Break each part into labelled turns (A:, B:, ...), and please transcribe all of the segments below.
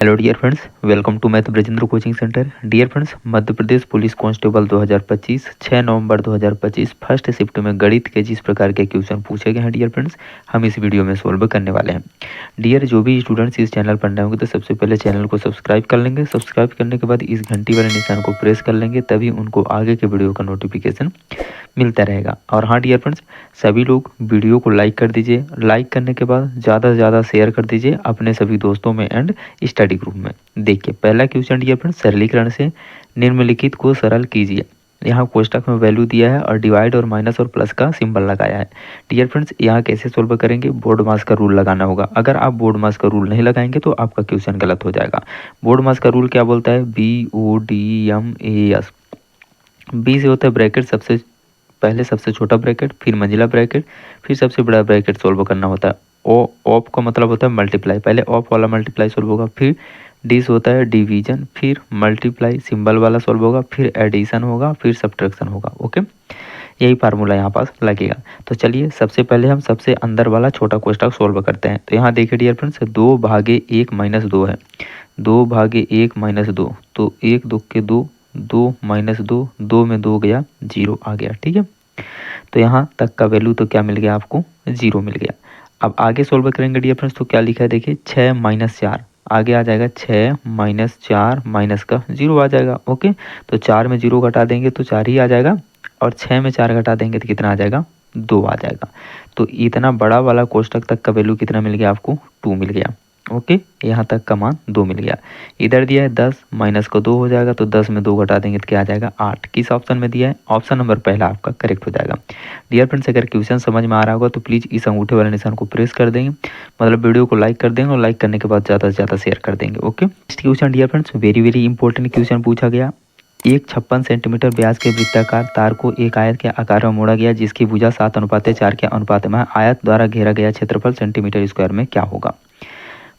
A: Hello dear friends, welcome to math Brajendra coaching centre. Dear friends, Madhya Pradesh police constable 2025 6 नवंबर 2025 first shift में गणित के जिस प्रकार के क्वेश्चन पूछे गए हैं डियर फ्रेंड्स, हम इस वीडियो में सोल्व करने वाले हैं। डियर, जो भी स्टूडेंट्स इस चैनल पर नए होंगे तो सबसे पहले चैनल को सब्सक्राइब कर लेंगे। सब्सक्राइब करने के बाद इस घंटी वाले निशान को प्रेस कर लेंगे, तभी उनको आगे के वीडियो का नोटिफिकेशन मिलता रहेगा। और हाँ डियर फ्रेंड्स, सभी लोग वीडियो को लाइक कर दीजिए। लाइक करने के बाद ज़्यादा से ज़्यादा शेयर कर दीजिए अपने सभी दोस्तों में एंड स्टडी ग्रुप में। देखिए पहला क्वेश्चन डियर फ्रेंड्स, सरलीकरण से निम्नलिखित को सरल कीजिए। यहाँ कोष्टक में वैल्यू दिया है और डिवाइड और माइनस और प्लस का सिंबल लगाया है। डियर फ्रेंड्स, यहाँ कैसे सोल्व करेंगे, बोर्ड मास का रूल लगाना होगा। अगर आप बोर्ड मास का रूल नहीं लगाएंगे तो आपका क्वेश्चन गलत हो जाएगा। बोर्ड मास का रूल क्या बोलता है, BODMAS। बी से होता है ब्रैकेट, सबसे पहले सबसे छोटा ब्रैकेट, फिर मंजिला ब्रैकेट, फिर सबसे बड़ा ब्रैकेट सोल्व करना होता है। ओ ऑफ का मतलब होता है मल्टीप्लाई, पहले ऑफ वाला मल्टीप्लाई सोल्व होगा, फिर डी से होता है डिवीजन, फिर मल्टीप्लाई सिंबल वाला सोल्व होगा, फिर एडिशन होगा, फिर सब्ट्रैक्शन होगा। ओके, यही फार्मूला यहाँ पास लगेगा। तो चलिए सबसे पहले हम सबसे अंदर वाला छोटा कोष्टक सोल्व करते हैं। तो यहाँ देखिए डियर फ्रेंड्स, 2/1 - 2 है। 2/1 - 2, तो 1 2 के 2, 2 - 2, 2 में 2 गया, 0 आ गया। ठीक है, तो यहाँ तक का वैल्यू तो क्या मिल गया आपको, 0 मिल गया। अब आगे सोल्व करेंगे डियर फ्रेंड्स, तो क्या लिखा है देखिए, 6 - 4 आगे आ जाएगा, 6 - 4 माइनस का 0 आ जाएगा। ओके, तो 4 में 0 घटा देंगे तो 4 ही आ जाएगा, और 6 में 4 घटा देंगे तो कितना आ जाएगा, 2 आ जाएगा। तो इतना बड़ा वाला कोष्टक तक का वैल्यू कितना मिल गया आपको, 2 मिल गया। ओके, यहाँ तक का मान 2 मिल गया। इधर दिया है 10 माइनस का 2 हो जाएगा, तो 10 में 2 घटा देंगे तो क्या आ जाएगा, 8। किस ऑप्शन में दिया है, ऑप्शन नंबर पहला आपका करेक्ट हो जाएगा। डियर फ्रेंड्स, अगर क्वेश्चन समझ में आ रहा होगा तो प्लीज़ इस अंगूठे वाले निशान को प्रेस कर देंगे, मतलब वीडियो को लाइक कर देंगे, और लाइक करने के बाद ज़्यादा से ज़्यादा शेयर कर देंगे। Okay, next question dear friends, very very important question पूछा गया। एक 56 सेंटीमीटर व्यास के वृत्ताकार तार को एक आयत के आकार में मोड़ा गया, जिसकी भुजा 7:4 के अनुपात में है। आयत द्वारा घेरा गया क्षेत्रफल सेंटीमीटर स्क्वायर में क्या होगा।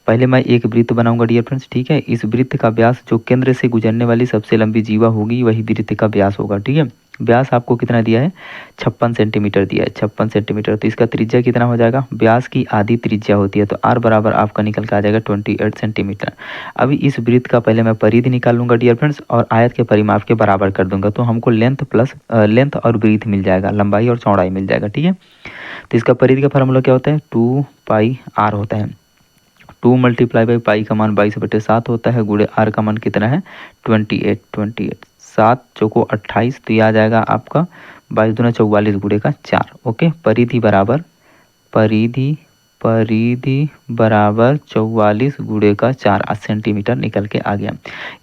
A: पहले मैं एक वृत्त बनाऊंगा डियर फ्रेंड्स। ठीक है, इस वृत्त का व्यास जो केंद्र से गुजरने वाली सबसे लंबी जीवा होगी वही वृत्त का व्यास होगा। ठीक है, व्यास आपको कितना दिया है, 56 सेंटीमीटर दिया है, 56 सेंटीमीटर। तो इसका त्रिज्या कितना हो जाएगा, व्यास की आधी त्रिज्या होती है, तो आर बराबर आपका निकल के आ जाएगा 28 सेंटीमीटर। अभी इस वृत्त का पहले मैं परिधि निकाल लूंगा डियर फ्रेंड्स, और आयत के परिमाप के बराबर कर दूंगा, तो हमको लेंथ प्लस लेंथ और ब्रीथ मिल जाएगा, लंबाई और चौड़ाई मिल जाएगा। ठीक है, तो इसका परिधि का फार्मूला क्या होता है, 2πr होता है। 2 × पाई का मान 22/7 होता है, गुणे आर का मान कितना है, 28। 7 चौको 28, तो ये आ जाएगा आपका 22 दूना 44 गुणे का 4। ओके, परिधि बराबर परिधि परिधि बराबर 44 गुणे का 4 सेंटीमीटर निकल के आ गया।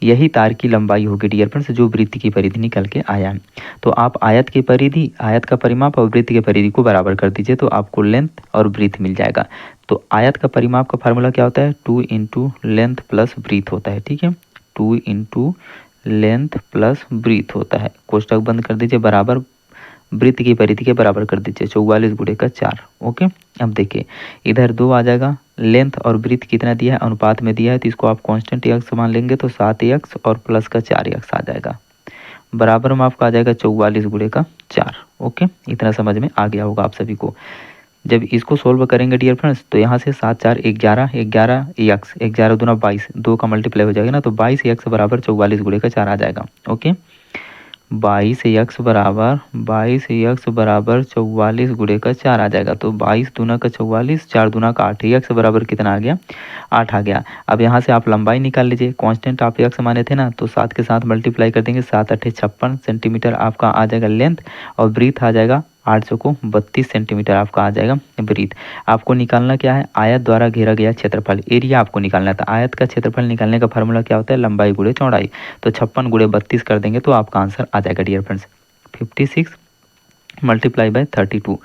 A: यही तार की लंबाई होगी डियर फ्रेंड्स, जो वृत्त की परिधि निकल के आया। तो आप आयत की परिधि, आयत का परिमाप और वृत्त की परिधि को बराबर कर दीजिए, तो आपको लेंथ और ब्रीथ मिल जाएगा। तो आयत का परिमाप का फार्मूला क्या होता है, 2 × लेंथ प्लस ब्रीथ होता है। ठीक है, 2 × लेंथ प्लस ब्रीथ होता है। कोष्टक बंद कर दीजिए, बराबर वृत्त की परिधि के बराबर कर दीजिए, 44 गुणे का 4। ओके, अब देखिए इधर 2 आ जाएगा, लेंथ और ब्रीथ कितना दिया है, अनुपात में दिया है, तो इसको आप कांस्टेंट x मान लेंगे, तो 7x और प्लस का 4x आ जाएगा, बराबर में आपका आ जाएगा 44 गुणे का 4। ओके, इतना समझ में आ गया होगा आप सभी को। जब इसको सोल्व करेंगे डियर फ्रेंड्स, तो यहाँ से 7 4 11, 11 x, 11 दूना 22, 2 का मल्टीप्लाई हो जाएगा ना, तो 22x बराबर 44 गुणे का 4 आ जाएगा। ओके, 22x बराबर 44 गुणे का 4 आ जाएगा, तो 22 दूना का 44, 4 दूना का 8, x बराबर कितना आ गया, 8 आ गया। अब यहाँ से आप लंबाई निकाल लीजिए, कांस्टेंट आप x माने थे ना, तो 7 के साथ मल्टीप्लाई कर देंगे, 7 8 56 सेंटीमीटर आपका आ जाएगा लेंथ, और ब्रीथ आ जाएगा 8 चौको 32 सेंटीमीटर आपका आ जाएगा ब्रीथ। आपको निकालना क्या है, आयत द्वारा घेरा गया क्षेत्रफल, एरिया आपको निकालना था। आयत का क्षेत्रफल निकालने का फार्मूला क्या होता है, लंबाई गुणे चौड़ाई, तो 56 गुणे 32 कर देंगे तो आपका आंसर आ जाएगा डियर फ्रेंड्स 56 × 32।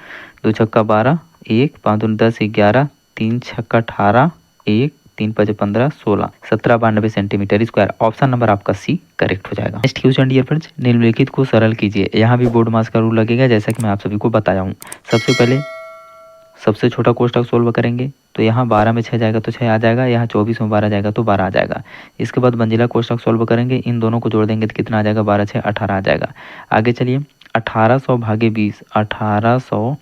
A: 2 छक्का 12, 1 5 दूनी 10, 11, 3 छक्का 18, 1 3 5 15 16, 1792 सेंटीमीटर स्क्वायर। ऑप्शन नंबर आपका सी करेक्ट हो जाएगा। नेक्स्ट क्वेश्चन डियर फ्रेंड्स, निम्नलिखित को सरल कीजिए। यहाँ भी बोर्ड मास का रूल लगेगा, जैसा कि मैं आप सभी को बताया हूँ। सबसे पहले सबसे छोटा कोष्टक सोल्व करेंगे, तो यहाँ 12 में 6 जाएगा तो 6 आ जाएगा, यहाँ 24 में 12 जाएगा तो 12 आ जाएगा। इसके बाद मंजिला कोष्टक सोल्व करेंगे, इन दोनों को जोड़ देंगे तो कितना आ जाएगा, 12 6 18 आ जाएगा। आगे चलिए 1800 भागे 20, 1800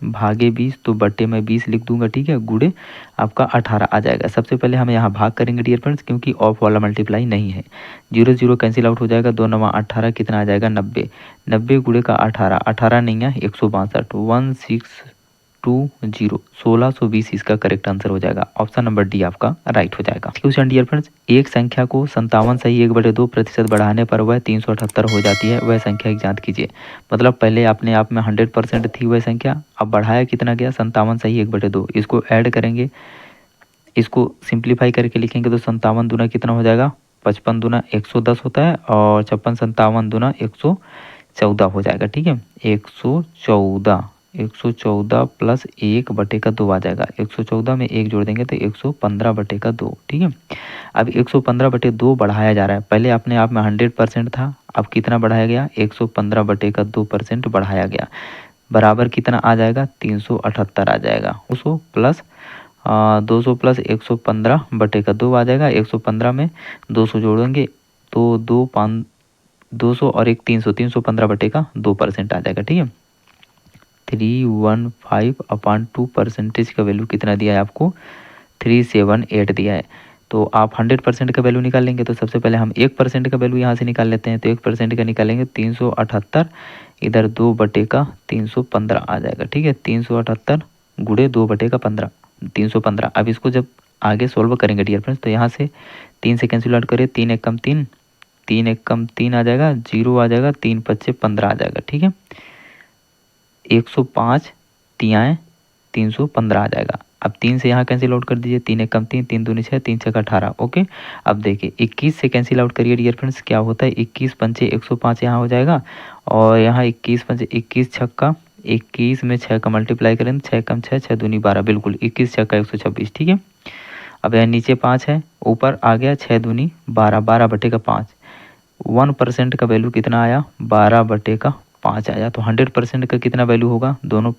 A: भागे 20 तो बटे में 20 लिख दूंगा, ठीक है, गुड़े आपका 18 आ जाएगा। सबसे पहले हम यहाँ भाग करेंगे डियर फ्रेंड्स, क्योंकि ऑफ वाला मल्टीप्लाई नहीं है। 0 0 कैंसिल आउट हो जाएगा, 2 9 18 कितना आ जाएगा 90, 90 गुड़े का 18, 18 नहीं है 162, 1620, 1620 इसका करेक्ट आंसर हो जाएगा। ऑप्शन नंबर डी आपका राइट हो जाएगा। क्वेश्चन डियर फ्रेंड्स, एक संख्या को 57 सही 1/2% बढ़ाने पर वह 378 हो जाती है, वह संख्या की जांच कीजिए। मतलब पहले अपने आप में 100% थी वह संख्या, अब बढ़ाया कितना गया 57 सही 1/2, इसको ऐड करेंगे, इसको सिंप्लीफाई करके लिखेंगे तो 57 दूना कितना हो जाएगा 55 दूना 110 होता है, और 56 57 दूना 114 हो जाएगा, ठीक है। 114 प्लस 1/2 आ जाएगा, 114 में 1 जोड़ देंगे तो 115/2, ठीक है। अब 115/2 बढ़ाया जा रहा है, पहले अपने आप में 100% था, अब कितना बढ़ाया गया 115/2% बढ़ाया गया, बराबर कितना आ जाएगा 378 आ जाएगा। 200 प्लस 115/2 आ जाएगा, 115 में 200 जोड़ेंगे तो 200 और 300, 315/2% आ जाएगा, ठीक है। 315/2% का वैल्यू कितना दिया है आपको 378 दिया है। तो आप 100% का वैल्यू निकाल लेंगे, तो सबसे पहले हम 1% का वैल्यू यहाँ से निकाल लेते हैं, तो 1% का निकालेंगे 378, इधर 2/315 आ जाएगा, ठीक है। 378 गुड़े 2/15 315। अब इसको जब आगे सोल्व करेंगे डियर फ्रेंड्स, तो यहाँ से 3 से कैंसिल आउट करें, 3 एक कम 3, 3 एक कम 3 आ जाएगा, 0 आ जाएगा, 3 5 15 आ जाएगा, ठीक है। 105 तियाएँ 315 आ जाएगा। अब 3 से यहाँ कैंसिल आउट कर दीजिए, 3 एक कम 3, 3 दूनी 6, 3 छक्का 18, ओके। अब देखिए 21 से कैंसिल आउट करिए डियर फ्रेंड्स, क्या होता है 21 पंचे 105 यहाँ हो जाएगा, और यहाँ 21 पंचे 21 छक्का 21 में 6 का मल्टीप्लाई करें, 6 कम 6, 6 दूनी 12, बिल्कुल 21 छक्का 126, ठीक है। अब यहाँ नीचे 5 है, ऊपर आ गया 6 दूनी 12, 12/5, 1% का वैल्यू कितना आया 12/5 आया। तो 100% का कितना वैल्यू होगा, दोनों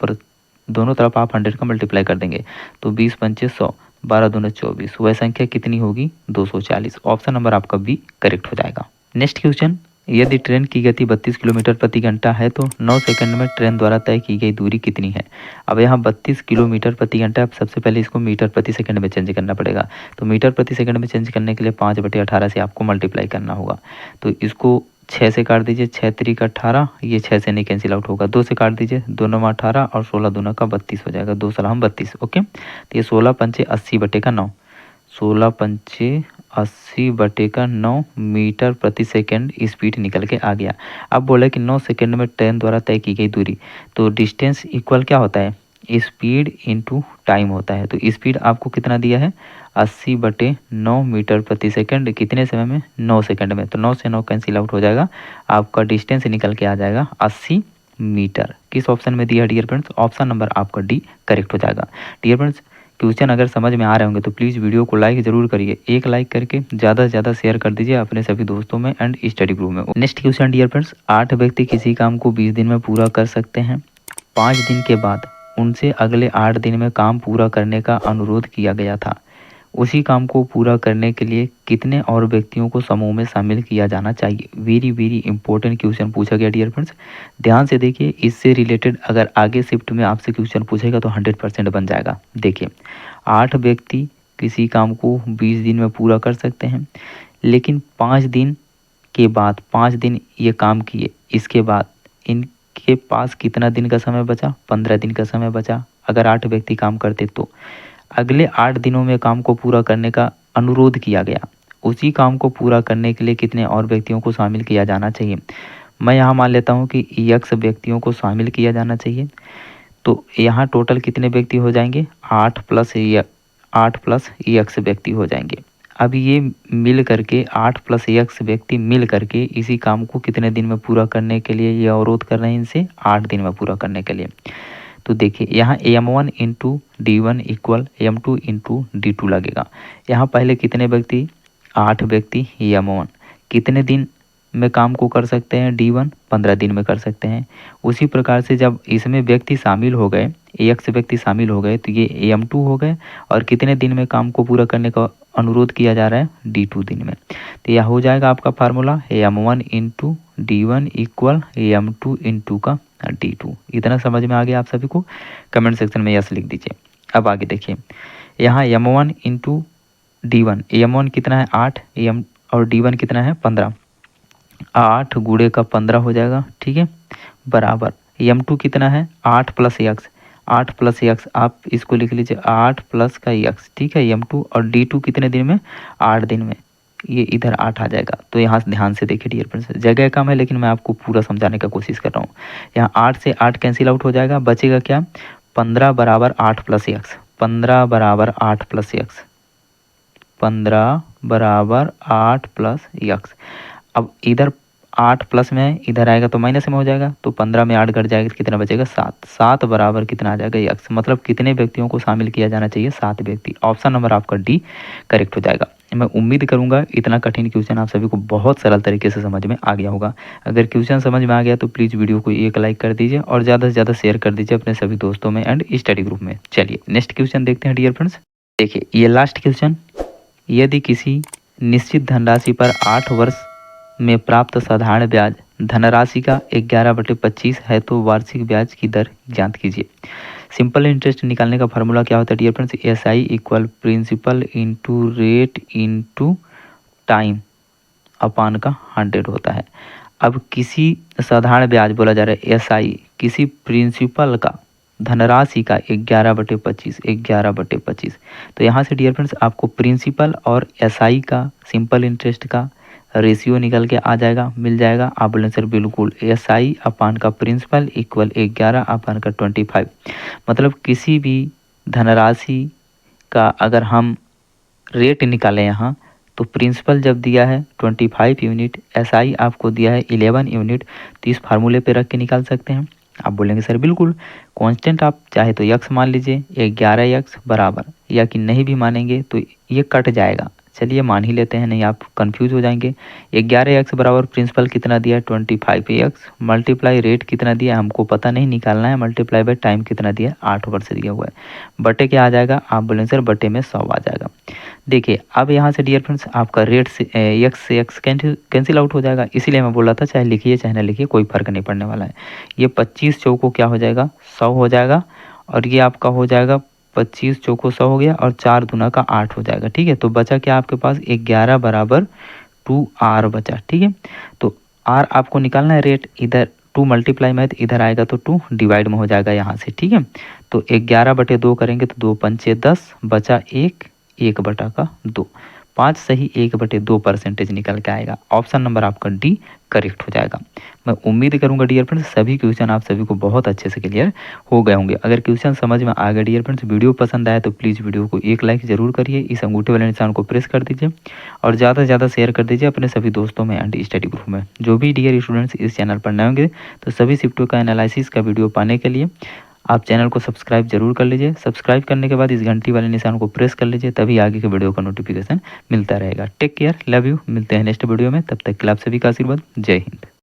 A: तरफ आप 100 का मल्टीप्लाई कर देंगे, तो 20 पंचे 100, 12 दूना 24, वह संख्या कितनी होगी 240। ऑप्शन नंबर आपका बी करेक्ट हो जाएगा। नेक्स्ट क्वेश्चन, यदि ट्रेन की गति 32 किलोमीटर प्रति घंटा है तो 9 सेकंड में ट्रेन द्वारा तय की गई दूरी कितनी है। अब यहाँ 32 किलोमीटर प्रति घंटा, अब सबसे पहले इसको मीटर प्रति सेकंड में चेंज करना पड़ेगा, तो मीटर प्रति सेकंड में चेंज करने के लिए 5/18 से आपको मल्टीप्लाई करना होगा। तो इसको 6 से काट दीजिए, 6 3 18, ये 6 से नहीं कैंसिल आउट होगा, 2 से काट दीजिए, 2 9 18 और 16 दूना का 32 हो जाएगा, 2 16 32, ओके। तो ये 16 पंचे 80/9, 16 पंचे 80/9 मीटर प्रति सेकंड स्पीड निकल के आ गया। अब बोला कि 9 सेकंड में ट्रेन द्वारा तय की गई दूरी, तो डिस्टेंस इक्वल क्या होता है स्पीड इनटू टाइम होता है। तो स्पीड आपको कितना दिया है 80/9 मीटर प्रति सेकंड, कितने समय में 9 सेकंड में, तो 9 से 9 कैंसिल आउट हो जाएगा, आपका डिस्टेंस निकल के आ जाएगा 80 मीटर। किस ऑप्शन में दिया है डियर फ्रेंड्स, ऑप्शन नंबर आपका डी करेक्ट हो जाएगा। डियर फ्रेंड्स, क्वेश्चन अगर समझ में आ रहे होंगे तो प्लीज़ वीडियो को लाइक ज़रूर करिए, एक लाइक करके ज़्यादा से ज़्यादा शेयर कर दीजिए अपने सभी दोस्तों में एंड स्टडी ग्रुप में। नेक्स्ट क्वेश्चन डियर फ्रेंड्स, 8 व्यक्ति किसी काम को 20 दिन में पूरा कर सकते हैं। 5 दिन के बाद उनसे अगले 8 दिन में काम पूरा करने का अनुरोध किया गया था। उसी काम को पूरा करने के लिए कितने और व्यक्तियों को समूह में शामिल किया जाना चाहिए। वेरी वेरी इंपॉर्टेंट क्वेश्चन पूछा गया डियर फ्रेंड्स, ध्यान से देखिए, इससे रिलेटेड अगर आगे शिफ्ट में आपसे क्वेश्चन पूछेगा तो 100% बन जाएगा। देखिए 8 व्यक्ति किसी काम को 20 दिन में पूरा कर सकते हैं, लेकिन 5 दिन के बाद 5 दिन ये काम किए, इसके बाद इनके पास कितना दिन का समय बचा 15 दिन का समय बचा। अगर 8 व्यक्ति काम करते तो अगले 8 दिनों में काम को पूरा करने का अनुरोध किया गया, उसी काम को पूरा करने के लिए कितने और व्यक्तियों को शामिल किया जाना चाहिए। मैं यहाँ मान लेता हूँ कि x व्यक्तियों को शामिल किया जाना चाहिए, तो यहाँ टोटल कितने व्यक्ति हो जाएंगे 8 प्लस x व्यक्ति हो जाएंगे। अब ये मिल करके 8 प्लस x व्यक्ति मिल करके इसी काम को कितने दिन में पूरा करने के लिए ये अवरोध कर रहे हैं, इनसे 8 दिन में पूरा करने के लिए। तो देखिए यहाँ m1 into D1 equal m2 into D2 लगेगा। यहाँ पहले कितने व्यक्ति 8 व्यक्ति m1 कितने दिन में काम को कर सकते हैं D1 15 दिन में कर सकते हैं। उसी प्रकार से जब इसमें व्यक्ति शामिल हो गए, x व्यक्ति शामिल हो गए, तो ये m2 हो गए और कितने दिन में काम को पूरा करने का अनुरोध किया जा रहा है D2 दिन में। तो यह हो जाएगा आपका formula m1 into D1 equal m2 into का D2। इतना समझ में आ गया आप सभी को? कमेंट सेक्शन में यस लिख दीजिए। अब आगे देखिए, यहाँ M1 इंटू D1, M1 कितना है 8, M और D1 कितना है 15, 8 गुणे का 15 हो जाएगा, ठीक है, बराबर M2 कितना है 8 प्लस एक्स, 8 प्लस एक्स आप इसको लिख लीजिए 8 प्लस का एक्स, ठीक है, M2 और D2 कितने दिन में 8 दिन में, ये इधर 8 आ जाएगा। तो यहाँ से ध्यान से देखिए डियर फ्रेंड्स, जगह कम है लेकिन मैं आपको पूरा समझाने का कोशिश कर रहा हूँ। यहाँ 8 से 8 कैंसिल आउट हो जाएगा, बचेगा क्या 15 बराबर 8 प्लस एक्स, 15 बराबर 8 प्लस एक्स, 15 बराबर 8 प्लस एक्स। अब इधर 8 प्लस में इधर आएगा तो माइनस में हो जाएगा, तो 15 में 8 घट जाएगा तो कितना बचेगा 7, 7 बराबर कितना आ जाएगा एक्स। मतलब कितने व्यक्तियों को शामिल किया जाना चाहिए 7 व्यक्ति। ऑप्शन नंबर आपका डी करेक्ट हो जाएगा। मैं उम्मीद करूंगा इतना कठिन क्वेश्चन आप सभी को बहुत सरल तरीके से समझ में आ गया होगा। अगर क्वेश्चन समझ में आ गया तो प्लीज़ वीडियो को एक लाइक कर दीजिए और ज़्यादा से ज़्यादा शेयर कर दीजिए अपने सभी दोस्तों में एंड स्टडी ग्रुप में। चलिए नेक्स्ट क्वेश्चन देखते हैं डियर फ्रेंड्स। देखिए ये लास्ट क्वेश्चन, यदि किसी निश्चित धनराशि पर 8 वर्ष में प्राप्त साधारण ब्याज धनराशि का 11/25 है तो वार्षिक ब्याज की दर ज्ञात कीजिए। सिंपल इंटरेस्ट निकालने का फार्मूला क्या होता है dear friends, SI equal principal into rate into time upon का 100 होता है। अब किसी साधारण ब्याज बोला जा रहा है SI, किसी प्रिंसिपल का धनराशि का 11/25, 11/25। तो यहाँ से डियर फ्रेंड्स आपको प्रिंसिपल और SI का सिंपल इंटरेस्ट का रेशियो निकल के आ जाएगा, मिल जाएगा। आप बोलें सर बिल्कुल, SI अपान का प्रिंसिपल इक्वल 11 अपान का 25। मतलब किसी भी धनराशि का अगर हम रेट निकालें यहाँ, तो प्रिंसिपल जब दिया है 25 यूनिट, SI आपको दिया है 11 यूनिट, तो इस फार्मूले पे रख के निकाल सकते हैं। आप बोलेंगे सर बिल्कुल, कांस्टेंट आप चाहे तो x मान लीजिए, 11x बराबर, या कि नहीं भी मानेंगे तो ये कट जाएगा। चलिए मान ही लेते हैं, नहीं आप कंफ्यूज हो जाएंगे। 11x बराबर प्रिंसिपल कितना दिया है 25x, मल्टीप्लाई रेट कितना दिया है हमको पता नहीं, निकालना है, मल्टीप्लाई बाय टाइम कितना दिया है 8 वर्ष दिया हुआ है, बटे क्या आ जाएगा, आप बोलेंगे सर बटे में 100 आ जाएगा। देखिए अब यहाँ से डियर फ्रेंड्स आपका रेट से x कैंसिल आउट हो जाएगा, इसीलिए मैं बोल रहा था चाहे लिखिए चाहे ना लिखिए कोई फर्क नहीं पड़ने वाला है। ये 25 चौको क्या हो जाएगा 100 हो जाएगा, और ये आपका हो जाएगा 25 चौको 100 हो गया, और 4 दूना का 8 हो जाएगा, ठीक है। तो बचा क्या आपके पास 11 बराबर 2r बचा, ठीक है। तो r आपको निकालना है रेट, इधर 2 मल्टीप्लाई में है तो इधर आएगा तो 2 डिवाइड में हो जाएगा यहाँ से, ठीक है। तो 11/2 करेंगे तो 2 पंचे 10, बचा 1, 1/2, 5 सही 1/2% निकल के आएगा। ऑप्शन नंबर आपका डी करेक्ट हो जाएगा। मैं उम्मीद करूंगा डियर फ्रेंड्स सभी क्वेश्चन आप सभी को बहुत अच्छे से क्लियर हो गए होंगे। अगर क्वेश्चन समझ में आ गए डियर फ्रेंड्स, वीडियो पसंद आया तो प्लीज़ वीडियो को एक लाइक जरूर करिए, इस अंगूठे वाले निशान को प्रेस कर दीजिए और ज़्यादा से ज़्यादा शेयर कर दीजिए अपने सभी दोस्तों में एंड स्टडी ग्रुप में। जो भी डियर स्टूडेंट्स इस चैनल पर नए होंगे तो सभी शिफ्टों का एनालिसिस का वीडियो पाने के लिए आप चैनल को सब्सक्राइब जरूर कर लीजिए। सब्सक्राइब करने के बाद इस घंटी वाले निशान को प्रेस कर लीजिए, तभी आगे के वीडियो का नोटिफिकेशन मिलता रहेगा। टेक केयर, लव यू, मिलते हैं नेक्स्ट वीडियो में, तब तक के लिए आप सभी का आशीर्वाद, जय हिंद।